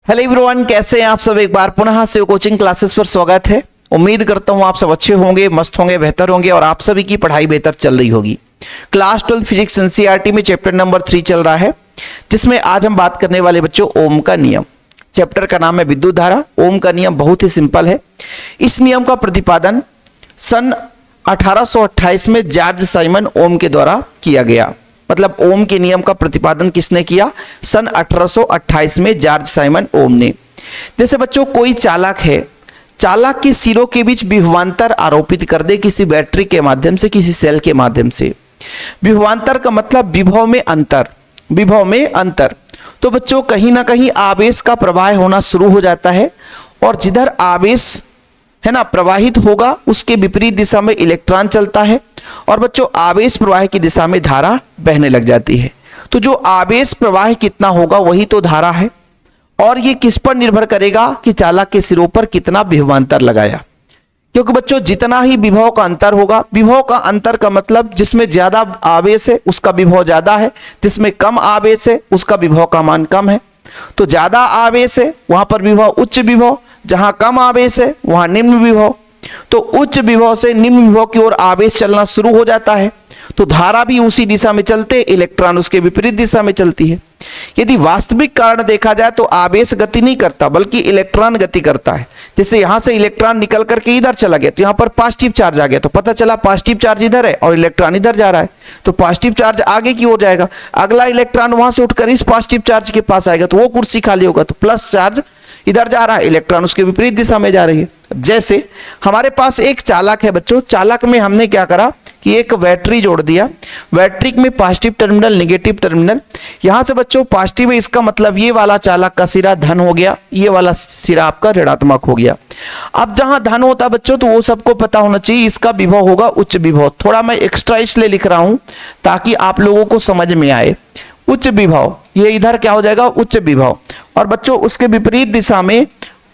Hello everyone, कैसे हैं आप सब। एक बार पुनः से कोचिंग क्लासेस पर स्वागत है। उम्मीद करता हूं आप सब अच्छे होंगे, मस्त होंगे, बेहतर होंगे और आप सभी की पढ़ाई बेहतर चल रही होगी। क्लास 12 फिजिक्स एनसीईआरटी में चैप्टर नंबर 3 चल रहा है, जिसमें आज हम बात करने वाले बच्चों ओम का नियम। चैप्टर का नाम है विद्युत धारा। ओम का नियम बहुत ही सिंपल है। इस नियम का प्रतिपादन सन 1828 में जॉर्ज साइमन ओम के द्वारा किया गया। मतलब ओम के नियम का प्रतिपादन किसने किया? सन 1828 में जॉर्ज साइमन ओम ने। जैसे बच्चों कोई चालक है, चालक के सिरों के बीच विभवांतर आरोपित कर दे किसी बैटरी के माध्यम से, किसी सेल के माध्यम से। विभवांतर का मतलब विभव में अंतर, विभव में अंतर। तो बच्चों कहीं ना कहीं आवेश का प्रवाह होना शुरू हो जाता है और जिधर आवेश है ना प्रवाहित होगा उसके विपरीत दिशा में इलेक्ट्रॉन चलता है और बच्चों आवेश प्रवाह की दिशा में धारा बहने लग जाती है। तो जो आवेश प्रवाह कितना होगा वही तो धारा है। और ये किस पर निर्भर करेगा कि चालक के सिरों पर कितना विभवांतर लगाया। क्योंकि बच्चों जितना ही विभव का अंतर होगा, विभव का अंतर का मतलब जिसमें ज्यादा आवेश है उसका विभव ज्यादा है, जिसमें कम आवेश है उसका विभव का मान कम है। तो ज्यादा आवेश है वहां पर विभव उच्च विभव, जहां कम आवेश है वहां निम्न विभव। तो उच्च विभव से निम्न विभव की ओर आवेश चलना शुरू हो जाता है, तो धारा भी उसी दिशा में चलते, इलेक्ट्रॉन उसके विपरीत दिशा में चलती है। यदि वास्तविक कारण देखा जाए तो आवेश गति नहीं करता बल्कि इलेक्ट्रॉन गति करता है। जैसे यहां से इलेक्ट्रॉन निकल करके इधर चला गया तो यहां पर पॉजिटिव चार्ज आ गया, तो पता चला पॉजिटिव चार्ज इधर है और इलेक्ट्रॉन इधर जा रहा है, तो पॉजिटिव चार्ज आगे की ओर जाएगा। अगला इलेक्ट्रॉन वहां से उठकर इस पॉजिटिव चार्ज के पास आएगा तो वो कुर्सी खाली होगा, तो प्लस चार्ज इधर जा रहा है, इलेक्ट्रॉन उसके विपरीत दिशा में जा रही है। जैसे हमारे पास एक चालक है बच्चों, चालक में हमने क्या करा कि एक बैटरी जोड़ दिया। बैटरी में पॉजिटिव टर्मिनल, नेगेटिव टर्मिनल। यहां से बच्चों पॉजिटिव है, इसका मतलब ये वाला चालक का सिरा धन हो गया, ये वाला सिरा आपका ऋणात्मक हो गया। अब जहां धन होता बच्चों तो वो सबको पता होना चाहिए, इसका विभव होगा उच्च विभव। थोड़ा मैं एक्स्ट्रा इसलिए लिख रहा हूं ताकि आप लोगों को समझ में आए। उच्च विभव, ये इधर क्या हो जाएगा उच्च विभव, और बच्चों उसके विपरीत दिशा में,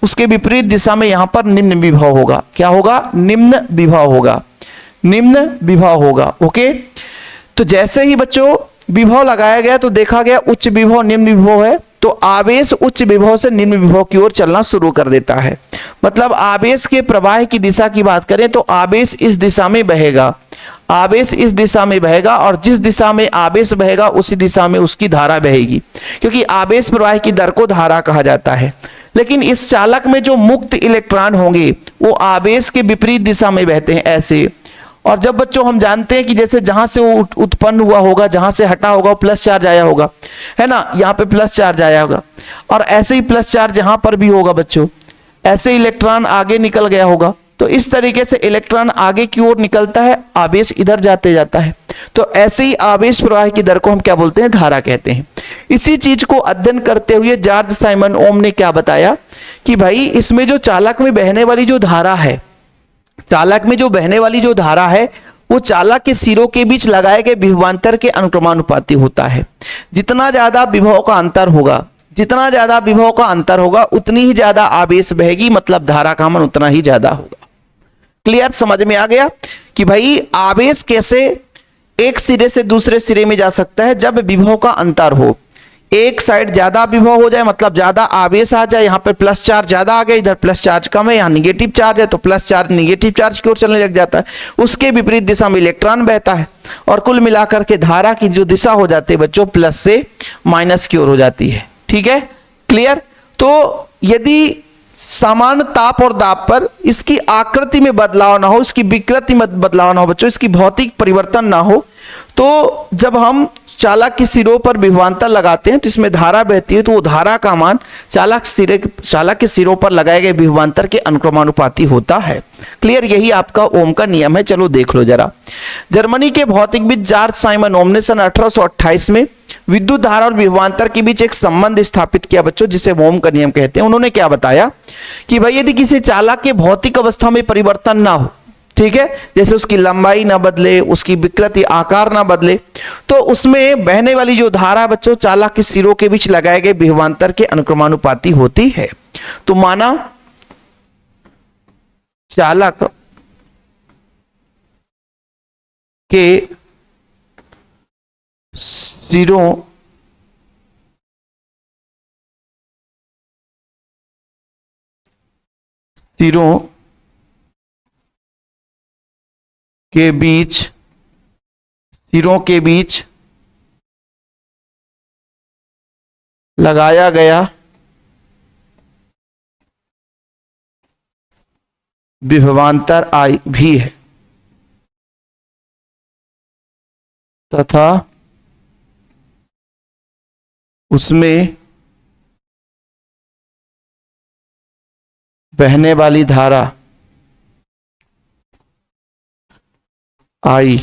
उसके विपरीत दिशा में यहां पर निम्न विभव होगा। क्या होगा? निम्न विभव होगा, निम्न विभव होगा। ओके, तो जैसे ही बच्चों विभव लगाया गया तो देखा गया उच्च विभव निम्न विभव है, तो आवेश उच्च विभव से निम्न विभव की ओर चलना शुरू कर देता है। मतलब आवेश के प्रवाह की दिशा की बात करें तो आवेश इस दिशा में बहेगा, आवेश इस दिशा में बहेगा और जिस दिशा में आवेश बहेगा उसी दिशा में उसकी धारा बहेगी, क्योंकि आवेश प्रवाह की दर को धारा कहा जाता है। लेकिन इस चालक में जो मुक्त इलेक्ट्रॉन होंगे वो आवेश के विपरीत दिशा में बहते हैं ऐसे। और जब बच्चों हम जानते हैं कि जैसे जहां से वो उत्पन्न हुआ होगा, जहां से हटा होगा प्लस चार्ज आया होगा, है ना, यहाँ पे प्लस चार्ज आया होगा, और ऐसे ही प्लस चार्ज यहां पर भी होगा बच्चों, ऐसे इलेक्ट्रॉन आगे निकल गया होगा। तो इस तरीके से इलेक्ट्रॉन आगे की ओर निकलता है, आवेश इधर जाते जाता है। तो ऐसे ही आवेश प्रवाह की दर को हम क्या बोलते हैं? धारा कहते हैं। इसी चीज को अध्ययन करते हुए जॉर्ज साइमन ओम ने क्या बताया कि भाई इसमें जो चालक में बहने वाली जो धारा है, चालक में जो बहने वाली जो धारा है वो चालक के सिरों के बीच लगाए गए विभवांतर के अनुक्रमानुपाती होता है। जितना ज्यादा विभव का अंतर होगा, जितना ज्यादा विभव का अंतर होगा उतनी ही ज्यादा आवेश बहेगी, मतलब धारा का मान उतना ही ज्यादा होगा। क्लियर? समझ में आ गया कि भाई आवेश कैसे एक सिरे से दूसरे सिरे में जा सकता है? जब विभव का अंतर हो, एक साइड ज्यादा विभव हो जाए मतलब ज्यादा आवेश आ जाए, यहाँ पे प्लस चार्ज ज्यादा आ गया, इधर प्लस चार्ज कम है, यहाँ निगेटिव चार्ज है तो प्लस चार्ज निगेटिव चार्ज की ओर चलने लग जाता है, उसके विपरीत दिशा में इलेक्ट्रॉन बहता है और कुल मिलाकर के धारा की जो दिशा हो जाती है बच्चों प्लस से माइनस की ओर हो जाती है। ठीक है, क्लियर? तो यदि समान ताप और दाब पर इसकी आकृति में बदलाव ना हो, इसकी विकृति में बदलाव ना हो बच्चों, इसकी भौतिक परिवर्तन ना हो, तो जब हम चालक के सिरों पर विभवांतर लगाते हैं तो इसमें धारा बहती है, तो वो धारा का मान चालक के सिरों पर लगाए गए विभवांतर के अनुक्रमानुपाती होता है। क्लियर? यही आपका ओम का नियम है। चलो देख लो जरा। जर्मनी के भौतिकविद जॉर्ज साइमन ओम ने सन 1828 में विद्युत धारा और विभवांतर के बीच एक संबंध स्थापित किया बच्चों, जिसे ओम का नियम कहते हैं। उन्होंने क्या बताया कि भाई यदि किसी चालक के भौतिक अवस्था में परिवर्तन ना हो, ठीक है, जैसे उसकी लंबाई ना बदले, उसकी विकृति आकार ना बदले, तो उसमें बहने वाली जो धारा बच्चों चालक के सिरों के बीच लगाए गए विभवांतर के अनुक्रमानुपाती होती है। तो माना चालक के सिरों सिरों के बीच लगाया गया विभवांतर I भी है तथा उसमें बहने वाली धारा I,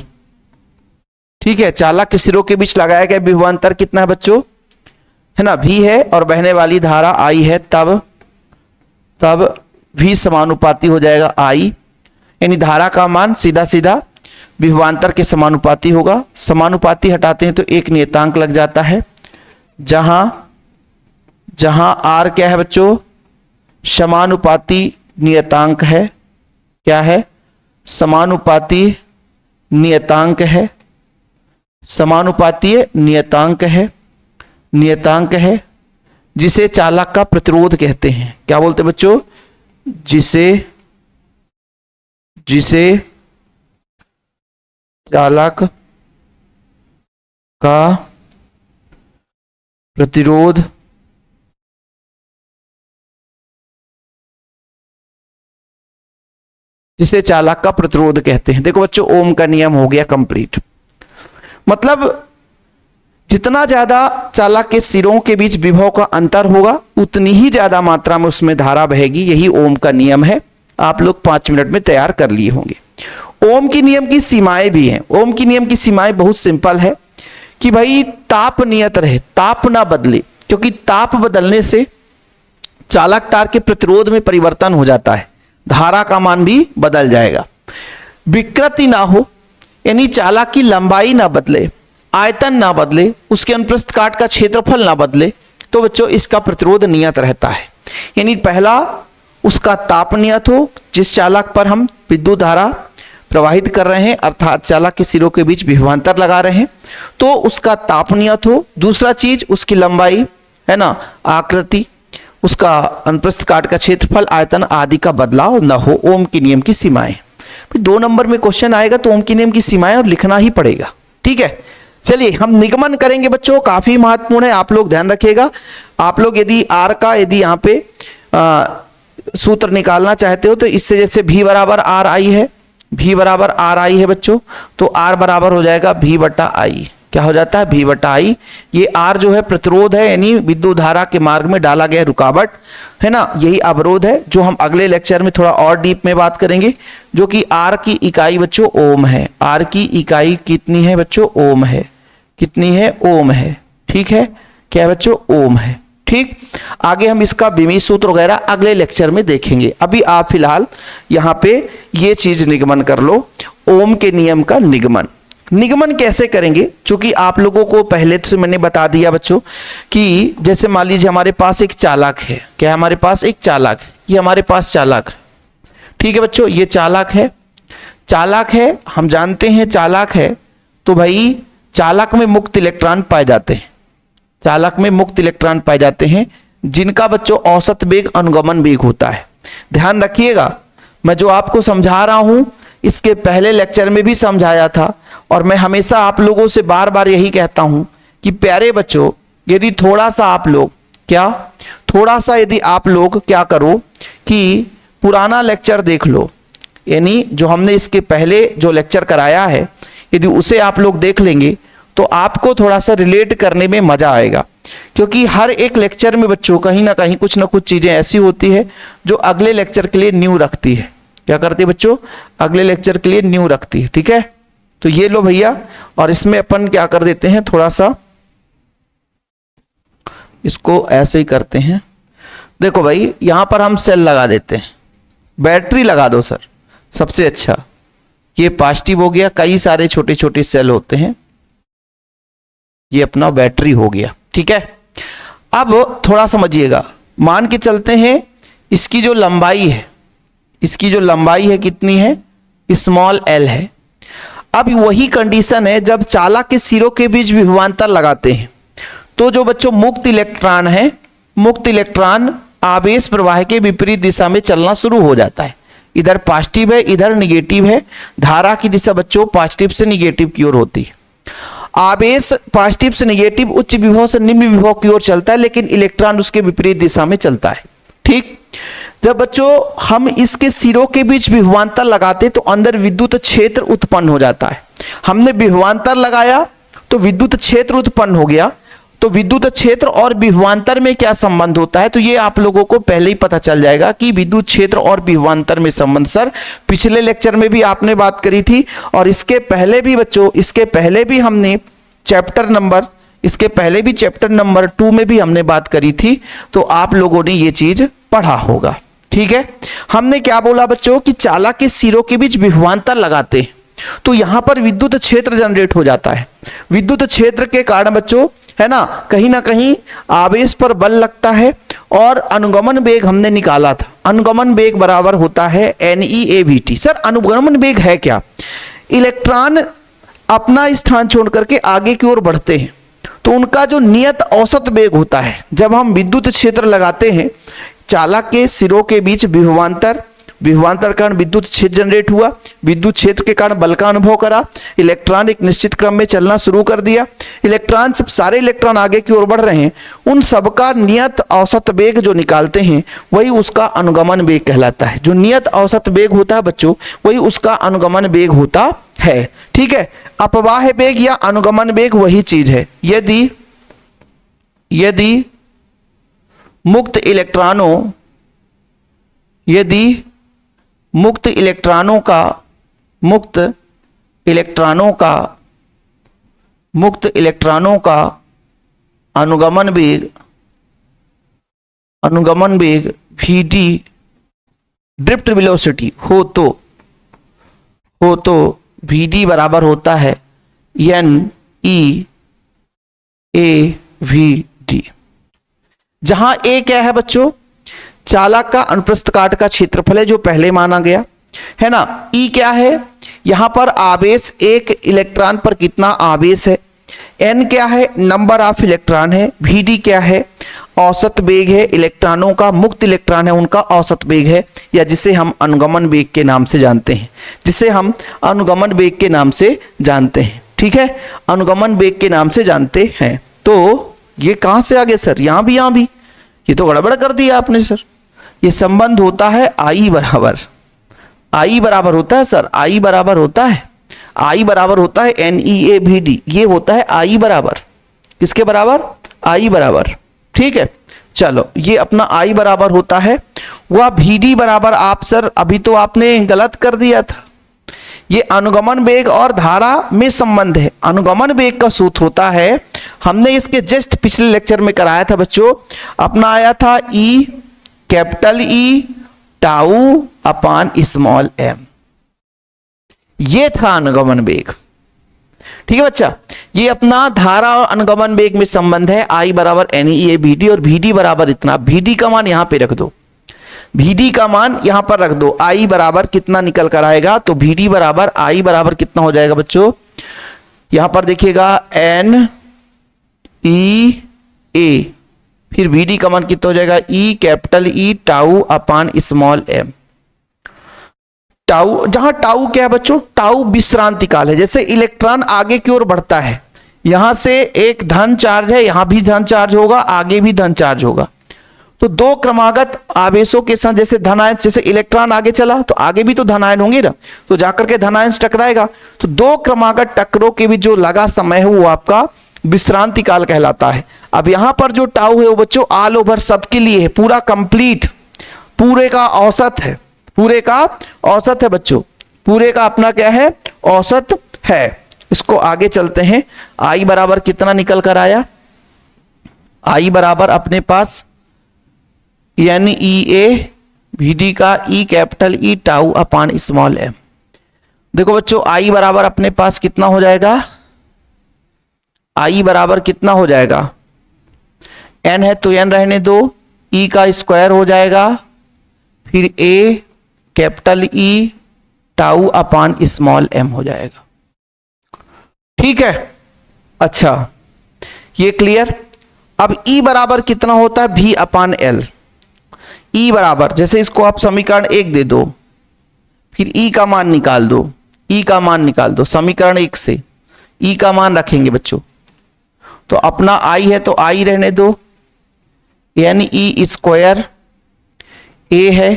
ठीक है। चालक के सिरों के बीच लगाया गया विभवांतर कितना है बच्चों, है ना, V है, और बहने वाली धारा I है, तब V समानुपाती हो जाएगा I, यानी धारा का मान सीधा सीधा विभवांतर के समानुपाती होगा। समानुपाती हटाते हैं तो एक नियतांक लग जाता है, जहां R क्या है बच्चों, समानुपाती नियतांक है। क्या है, समानुपाती नियतांक है, समानुपातीय नियतांक है जिसे चालक का प्रतिरोध कहते हैं। क्या बोलते हैं बच्चों, जिसे चालक का प्रतिरोध कहते हैं। देखो बच्चों, ओम का नियम हो गया कंप्लीट। मतलब जितना ज्यादा चालक के सिरों के बीच विभव का अंतर होगा उतनी ही ज्यादा मात्रा में उसमें धारा बहेगी। यही ओम का नियम है, आप लोग 5 मिनट में तैयार कर लिए होंगे। ओम की नियम की सीमाएं भी हैं। ओम की नियम की सीमाएं बहुत सिंपल है कि भाई ताप नियत रहे, ताप ना बदले, क्योंकि ताप बदलने से चालक तार के प्रतिरोध में परिवर्तन हो जाता है, धारा का मान भी बदल जाएगा। विकृति ना हो, यानी चालक की लंबाई ना बदले, आयतन ना बदले, उसके अनुप्रस्थ काट का क्षेत्रफल ना बदले, तो बच्चों इसका प्रतिरोध नियत रहता है। यानी पहला उसका ताप नियत हो, जिस चालक पर हम विद्युत धारा प्रवाहित कर रहे हैं, अर्थात चालक के सिरों के बीच विभवांतर लगा रहे हैं, तो उसका ताप नियत हो। दूसरा चीज उसकी लंबाई, है ना, आकृति, उसका अनुप्रस्थ काट का क्षेत्रफल, आयतन आदि का बदलाव न हो। ओम के नियम की सीमाएं। 2 नंबर में क्वेश्चन आएगा तो ओम के नियम की सीमाएं और लिखना ही पड़ेगा, ठीक है। चलिए हम निगमन करेंगे बच्चों, काफी महत्वपूर्ण है, आप लोग ध्यान रखिएगा। आप लोग यदि आर का यहाँ पे सूत्र निकालना चाहते हो तो इससे, जैसे V बराबर आर आई है, V बराबर आर आई है बच्चों, तो R बराबर हो जाएगा V बटा आई। क्या हो जाता है, V बटा आई। ये R जो है प्रतिरोध है, यानी विद्युत धारा के मार्ग में डाला गया रुकावट, है ना, यही अवरोध है, जो हम अगले लेक्चर में थोड़ा और डीप में बात करेंगे, जो कि R की इकाई बच्चों ओम है। R की इकाई कितनी है बच्चों, ओम है। कितनी है, ओम है, ठीक है। क्या है बच्चों, ओम है, ठीक। आगे हम इसका विमीय सूत्र वगैरह अगले लेक्चर में देखेंगे। अभी आप फिलहाल यहाँ पे ये चीज निगमन कर लो, ओम के नियम का निगमन कैसे करेंगे, चूंकि आप लोगों को पहले से मैंने बता दिया बच्चों कि जैसे मान लीजिए हमारे पास एक चालक है। क्या है, हमारे पास एक चालक है, ये हमारे पास चालक है, ठीक है बच्चों, ये चालक है, हम जानते हैं चालक है, तो भाई चालक में मुक्त इलेक्ट्रॉन पाए जाते हैं, चालक में मुक्त इलेक्ट्रॉन पाए जाते हैं, जिनका बच्चों औसत वेग अनुगमन वेग होता है। ध्यान रखिएगा, मैं जो आपको समझा रहा हूं इसके पहले लेक्चर में भी समझाया था, और मैं हमेशा आप लोगों से बार बार यही कहता हूं कि प्यारे बच्चों, यदि थोड़ा सा आप लोग क्या करो कि पुराना लेक्चर देख लो, यानी जो हमने इसके पहले जो लेक्चर कराया है, यदि उसे आप लोग देख लेंगे तो आपको थोड़ा सा रिलेट करने में मजा आएगा, क्योंकि हर एक लेक्चर में बच्चों कहीं ना कहीं कुछ ना कुछ चीजें ऐसी होती है जो अगले लेक्चर के लिए न्यू रखती है। क्या करती है बच्चों, अगले लेक्चर के लिए न्यू रखती है, ठीक है। तो ये लो भैया, और इसमें अपन क्या कर देते हैं, थोड़ा सा इसको ऐसे ही करते हैं। देखो भाई, यहां पर हम सेल लगा देते हैं, बैटरी लगा दो सर, सबसे अच्छा। ये पॉजिटिव हो गया, कई सारे छोटे छोटे सेल होते हैं, ये अपना बैटरी हो गया, ठीक है। अब थोड़ा समझिएगा, मान के चलते हैं इसकी जो लंबाई है, कितनी है, स्मॉल l है। अब वही कंडीशन है जब चालक के सिरों के बीच विभवांतर लगाते हैं, तो जो बच्चों मुक्त इलेक्ट्रॉन आवेश प्रवाह के विपरीत दिशा में चलना शुरू हो जाता है। इधर पॉजिटिव है, इधर निगेटिव है। धारा की दिशा बच्चों पॉजिटिव से निगेटिव की ओर होती है। आवेश पॉजिटिव से निगेटिव उच्च विभव से निम्न विभव की ओर चलता है, लेकिन इलेक्ट्रॉन उसके विपरीत दिशा में चलता है। ठीक, जब बच्चों हम इसके सिरों के बीच विभवांतर लगाते तो अंदर विद्युत क्षेत्र उत्पन्न हो जाता है। हमने विभवांतर लगाया तो विद्युत क्षेत्र उत्पन्न हो गया। तो विद्युत क्षेत्र और विभवांतर में क्या संबंध होता है, तो ये आप लोगों को पहले ही पता चल जाएगा कि विद्युत क्षेत्र और विभवांतर में संबंध। सर पिछले लेक्चर में भी आपने बात करी थी, और इसके पहले भी बच्चों, इसके पहले भी हमने चैप्टर नंबर 2 में भी हमने बात करी थी, तो आप लोगों ने ये चीज पढ़ा होगा। ठीक है, हमने क्या बोला बच्चों कि चालक के सिरों के बीच विभवांतर लगाते हैं तो यहां पर विद्युत क्षेत्र जनरेट हो जाता है। विद्युत क्षेत्र के कारण बच्चों है ना कहीं आवेश पर बल लगता है, और अनुगमन वेग हमने निकाला था। अनुगमन वेग बराबर होता है NeAVT। सर अनुगमन वेग है क्या? इलेक्ट्रॉन अपना स्थान छोड़ करके आगे की ओर बढ़ते हैं तो उनका जो नियत औसत वेग होता है, जब हम विद्युत क्षेत्र लगाते हैं चालक के सिरों के बीच विभवांतर के कारण विद्युत क्षेत्र जनरेट हुआ। विद्युत क्षेत्र के कारण बल का अनुभव करा। इलेक्ट्रॉन एक निश्चित क्रम में चलना शुरू कर दिया। इलेक्ट्रॉन सब सारे इलेक्ट्रॉन आगे की ओर बढ़ रहे हैं, उन सबका नियत औसत वेग जो निकालते हैं वही उसका अनुगमन वेग कहलाता है। जो नियत औसत वेग होता है बच्चों वही उसका अनुगमन वेग होता है। ठीक है, अपवाह वेग या अनुगमन वेग वही चीज है। यदि मुक्त इलेक्ट्रॉनों का अनुगमन वेग Vd ड्रिफ्ट वेलोसिटी हो तो Vd बराबर होता है NeAVD, जहां A क्या है बच्चों? चालक का अनुप्रस्थ काट का क्षेत्रफल है जो पहले माना गया है ना। E क्या है? यहां पर आवेश एक इलेक्ट्रॉन पर कितना आवेश है। N क्या है? नंबर ऑफ इलेक्ट्रॉन है। Vd क्या है? औसत वेग है इलेक्ट्रॉनों का, मुक्त इलेक्ट्रॉन है उनका औसत वेग है, या जिसे हम अनुगमन वेग के नाम से जानते हैं। ठीक है, अनुगमन वेग के नाम से जानते हैं। तो ये कहां से आ गया सर? यहां भी, ये तो गड़बड़ कर दिया आपने सर। ये संबंध होता है I बराबर होता है सर, I बराबर होता है NeAVD। ये होता है I बराबर, किसके बराबर? I बराबर। ठीक है, चलो ये अपना I बराबर होता है। वह Vd बराबर आप सर अभी तो आपने गलत कर दिया था। ये अनुगमन वेग और धारा में संबंध है। अनुगमन वेग का सूत्र होता है, हमने इसके जस्ट पिछले लेक्चर में कराया था बच्चों, अपना आया था कैपिटल E टाउ अपान स्मॉल m। ये था अनुगमन वेग। ठीक है बच्चा, ये अपना धारा और अनुगमन वेग में संबंध है। I बराबर NeAVD और Vd बराबर इतना। Vd का मान यहां पे रख दो, Vd का मान यहां पर रख दो। I बराबर कितना निकल कर आएगा, तो Vd बराबर I बराबर कितना हो जाएगा बच्चों? यहां पर देखिएगा NeA, फिर Vd का मान कितना हो जाएगा? E कैपिटल E टाउ अपान स्मॉल m। टाउ, जहां टाउ क्या है बच्चों? टाउ विश्रांति काल है। जैसे इलेक्ट्रॉन आगे की ओर बढ़ता है, यहां से एक धन चार्ज है, यहां भी धन चार्ज होगा, आगे भी धन चार्ज होगा। तो दो क्रमागत आवेशों के साथ जैसे धनायन, जैसे इलेक्ट्रॉन आगे चला तो आगे भी तो धनायन होंगे ना, तो जाकर के धनायन टकराएगा। तो दो क्रमागत टक्करों के भी जो लगा समय है वो आपका विश्रांति काल कहलाता है। अब यहां पर जो टाउ है वो बच्चों ऑल ओवर सबके लिए है, पूरा कंप्लीट, पूरे का औसत है बच्चों, पूरे का अपना क्या है? औसत है। इसको आगे चलते हैं। I बराबर कितना निकल कर आया? I बराबर अपने पास NeAVD का E कैपिटल E टाउ अपान स्मॉल m। देखो बच्चों I बराबर अपने पास कितना हो जाएगा? I बराबर कितना हो जाएगा? N है तो N रहने दो, E का स्क्वायर हो जाएगा, फिर A capital E tau upon small m हो जाएगा। ठीक है, अच्छा ये क्लियर। अब E बराबर कितना होता है? V अपान L। ई बराबर, जैसे इसको आप समीकरण 1 दे दो, फिर ई का मान निकाल दो, ई का मान निकाल दो समीकरण 1 से, ई का मान रखेंगे बच्चों, तो अपना आई है तो आई रहने दो, यानी ई स्क्वायर ए है,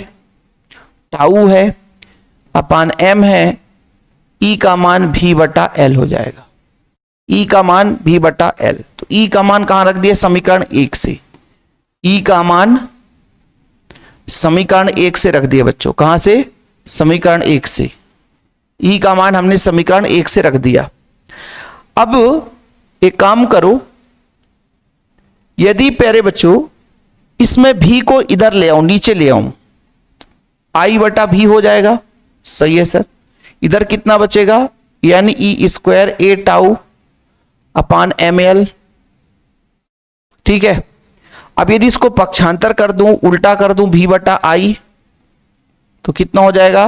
टाउ है, अपान एम है, ई का मान भी बटा एल हो जाएगा, ई का मान भी बटा एल। तो ई का मान कहां रख दिया, समीकरण 1 से, ई का मान समीकरण 1 से रख दिया बच्चों, कहां से, समीकरण 1 से, ई का मान हमने समीकरण 1 से रख दिया। अब एक काम करो, यदि प्यारे बच्चों इसमें भी को इधर ले आऊं, नीचे ले आऊं, आई बटा भी हो जाएगा, सही है सर। इधर कितना बचेगा, यानी ई स्क्वायर ए टाउ अपान एम एल, ठीक है। अब यदि इसको पक्षांतर कर दूं, उल्टा कर दूं, भी बटा आई, तो कितना हो जाएगा,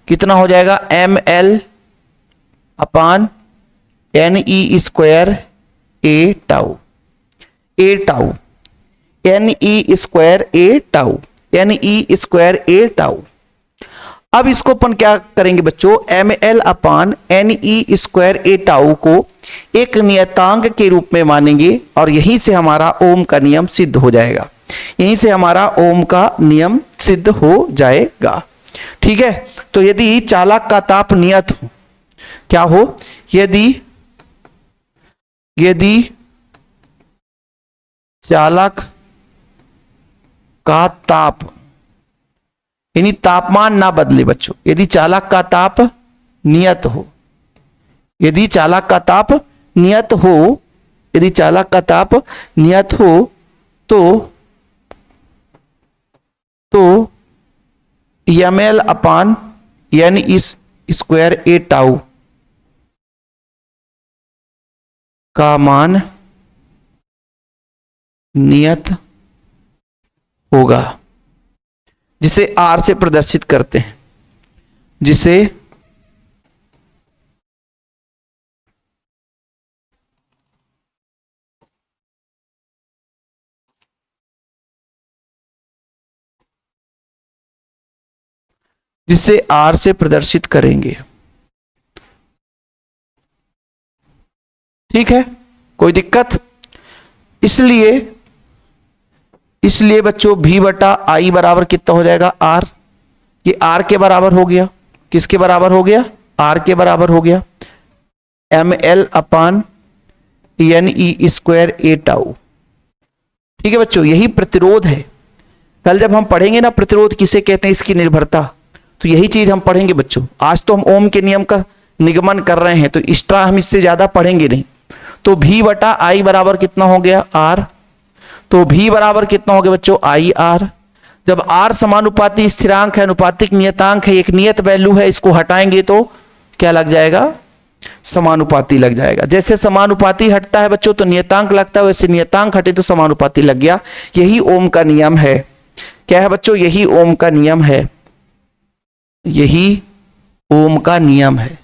कितना हो जाएगा, एम एल अपान एन ई स्क्वायर ए टाउ, ए टाउ, एन ई स्क्वायर ए टाउ, एन ई स्क्वायर ए टाउ। अब इसको अपन क्या करेंगे बच्चों, एम एल अपान एन ई स्क्वायर ए टाउ को एक नियतांक के रूप में मानेंगे, और यहीं से हमारा ओम का नियम सिद्ध हो जाएगा, यहीं से हमारा ओम का नियम सिद्ध हो जाएगा, ठीक है। तो यदि चालक का ताप नियत हो, क्या हो, यदि चालक का ताप, यानी तापमान ना बदले बच्चों, यदि चालक का ताप नियत हो, यदि चालक का ताप नियत हो, यदि चालक का ताप नियत हो, तो एम एल अपान यानी इस स्क्वायर ए टाउ का मान नियत होगा, जिसे आर से प्रदर्शित करते हैं, जिसे आर से प्रदर्शित करेंगे, ठीक है, कोई दिक्कत। इसलिए बच्चों भी बटा आई बराबर कितना हो जाएगा, आर, ये आर के बराबर हो गया, किसके बराबर हो गया, आर के बराबर हो गया, एम एल अपान एन ई स्क्वायर ए टाउ, ठीक है बच्चों। यही प्रतिरोध है, कल जब हम पढ़ेंगे ना प्रतिरोध किसे कहते हैं, इसकी निर्भरता, तो यही चीज हम पढ़ेंगे बच्चों। आज तो हम ओम के नियम का निगमन कर रहे हैं, तो एक्स्ट्रा हम इससे ज्यादा पढ़ेंगे नहीं। तो भी बटा आई बराबर कितना हो गया, आर, तो भी बराबर कितना हो गया बच्चों, आई आर। जब आर समानुपाती स्थिरांक है, अनुपातिक नियतांक है, एक नियत वैल्यू है, इसको हटाएंगे तो क्या लग जाएगा, समानुपाती लग जाएगा। जैसे समानुपाती हटता है बच्चों तो नियतांक लगता है, वैसे नियतांक हटे तो समानुपाती लग गया। यही ओम का नियम है, क्या है बच्चों, यही ओम का नियम है, यही ओम का नियम है,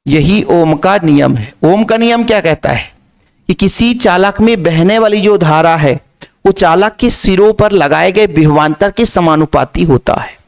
यही ओम का नियम है। ओम का नियम क्या कहता है कि किसी चालक में बहने वाली जो धारा है वो चालक के सिरों पर लगाए गए विभवांतर के समानुपाती होता है।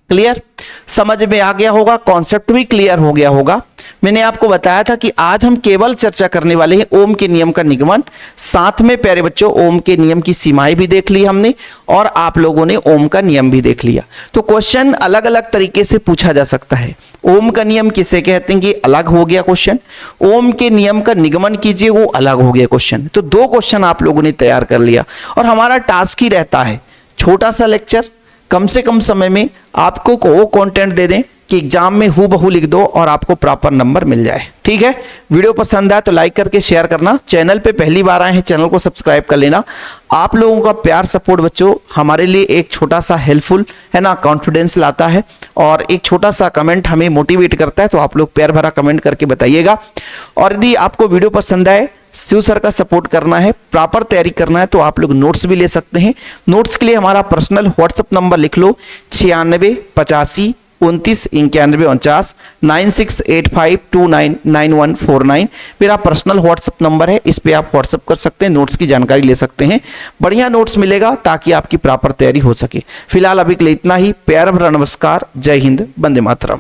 क्लियर, समझ में आ गया होगा, कॉन्सेप्ट भी क्लियर हो गया होगा। मैंने आपको बताया था कि आज हम केवल चर्चा करने वाले हैं ओम के नियम का निगमन, साथ में प्यारे बच्चों ओम के नियम की सीमाएं भी देख ली हमने, और आप लोगों ने ओम का नियम भी देख लिया। तो क्वेश्चन अलग अलग तरीके से पूछा जा सकता है। ओम का नियम किसे कहते हैं, अलग हो गया क्वेश्चन। ओम के नियम का निगमन कीजिए, वो अलग हो गया क्वेश्चन। तो दो क्वेश्चन आप लोगों ने तैयार कर लिया, और हमारा टास्क ही रहता है छोटा सा लेक्चर, कम से कम समय में आपको वो कंटेंट दे दें कि एग्जाम में हूबहू लिख दो और आपको प्रॉपर नंबर मिल जाए। ठीक है, वीडियो पसंद आए तो लाइक करके शेयर करना, चैनल पे पहली बार आए हैं चैनल को सब्सक्राइब कर लेना। आप लोगों का प्यार सपोर्ट बच्चों हमारे लिए एक छोटा सा हेल्पफुल है ना, कॉन्फिडेंस लाता है, और एक छोटा सा कमेंट हमें मोटिवेट करता है। तो आप लोग प्यार भरा कमेंट करके बताइएगा। और यदि आपको वीडियो पसंद आए, शिव सर का सपोर्ट करना है, प्रॉपर तैयारी करना है, तो आप लोग नोट्स भी ले सकते हैं। नोट्स के लिए हमारा पर्सनल व्हाट्सएप नंबर लिख लो 9685 299149 9685299149। मेरा पर्सनल व्हाट्सएप नंबर है, इस पे आप व्हाट्सएप कर सकते हैं, नोट्स की जानकारी ले सकते हैं। बढ़िया नोट्स मिलेगा ताकि आपकी प्रॉपर तैयारी हो सके। फिलहाल अभी के लिए इतना ही। प्यार भरा नमस्कार। जय हिंद, वंदे मातरम।